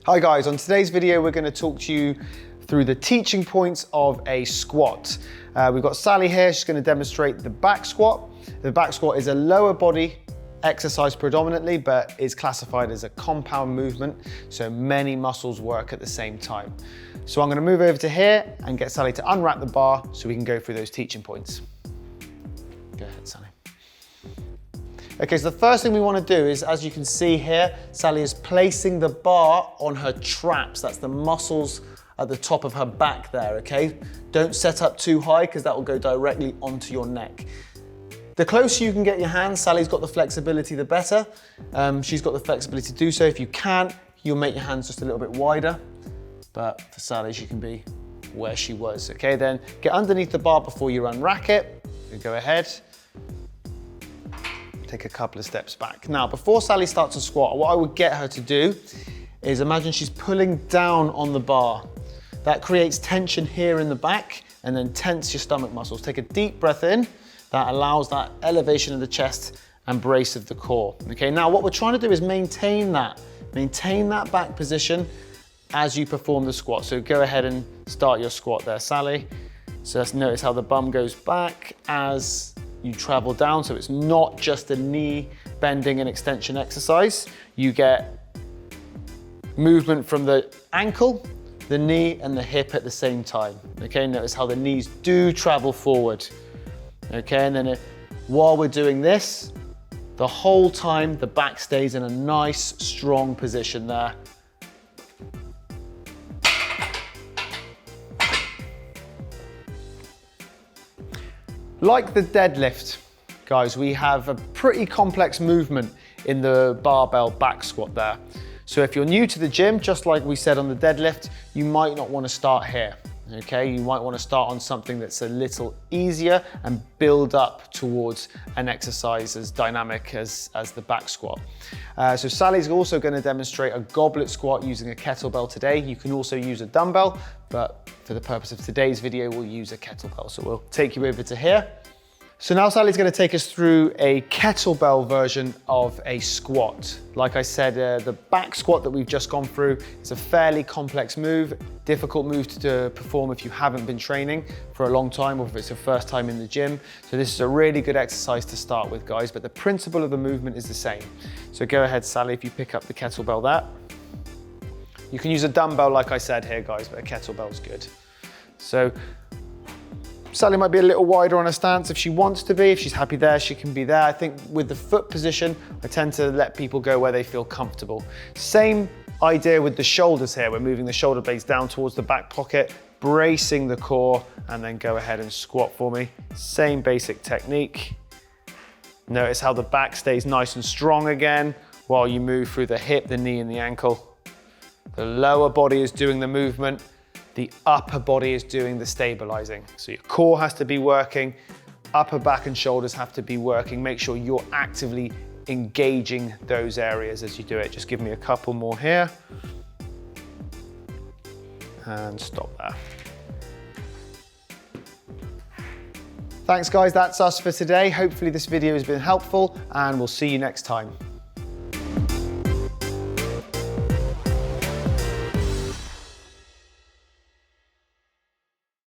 Hi guys, on today's video we're going to talk to you through the teaching points of a squat. We've got Sally here, she's going to demonstrate the back squat. The back squat is a lower body exercise predominantly, but is classified as a compound movement, so many muscles work at the same time. So I'm going to move over to here and get Sally to unwrap the bar so we can go through those teaching points. Go ahead, Sally. Okay, so the first thing we want to do is, as you can see here, Sally is placing the bar on her traps. That's the muscles at the top of her back there, okay? Don't set up too high because that will go directly onto your neck. The closer you can get your hands, Sally's got the flexibility, the better. She's got the flexibility to do so. If you can't, you'll make your hands just a little bit wider. But for Sally, she can be where she was, okay? Then get underneath the bar before you unrack it. You go ahead. Take a couple of steps back. Now, before Sally starts to squat, what I would get her to do is imagine she's pulling down on the bar. That creates tension here in the back and then tense your stomach muscles. Take a deep breath in. That allows that elevation of the chest and brace of the core. Okay, now what we're trying to do is maintain that back position as you perform the squat. So go ahead and start your squat there, Sally. So let's notice how the bum goes back as you travel down. So it's not just a knee bending and extension exercise. You get movement from the ankle, the knee and the hip at the same time. Okay, notice how the knees do travel forward. Okay, and then while we're doing this, the whole time the back stays in a nice, strong position there. Like the deadlift, guys, we have a pretty complex movement in the barbell back squat there. So if you're new to the gym, just like we said on the deadlift, you might not want to start here. Okay, you might want to start on something that's a little easier and build up towards an exercise as dynamic as the back squat. So Sally's also going to demonstrate a goblet squat using a kettlebell today. You can also use a dumbbell, but for the purpose of today's video, we'll use a kettlebell. So we'll take you over to here. So now Sally's going to take us through a kettlebell version of a squat. Like I said, the back squat that we've just gone through is a fairly complex move, difficult move to perform if you haven't been training for a long time or if it's your first time in the gym. So this is a really good exercise to start with, guys, but the principle of the movement is the same. So go ahead, Sally, if you pick up the kettlebell there. You can use a dumbbell like I said here, guys, but a kettlebell's good. So Sally might be a little wider on her stance if she wants to be. If she's happy there, she can be there. I think with the foot position, I tend to let people go where they feel comfortable. Same idea with the shoulders here. We're moving the shoulder blades down towards the back pocket, bracing the core, and then go ahead and squat for me. Same basic technique. Notice how the back stays nice and strong again while you move through the hip, the knee, and the ankle. The lower body is doing the movement. The upper body is doing the stabilizing. So your core has to be working, upper back and shoulders have to be working. Make sure you're actively engaging those areas as you do it. Just give me a couple more here. And stop there. Thanks guys, that's us for today. Hopefully this video has been helpful and we'll see you next time.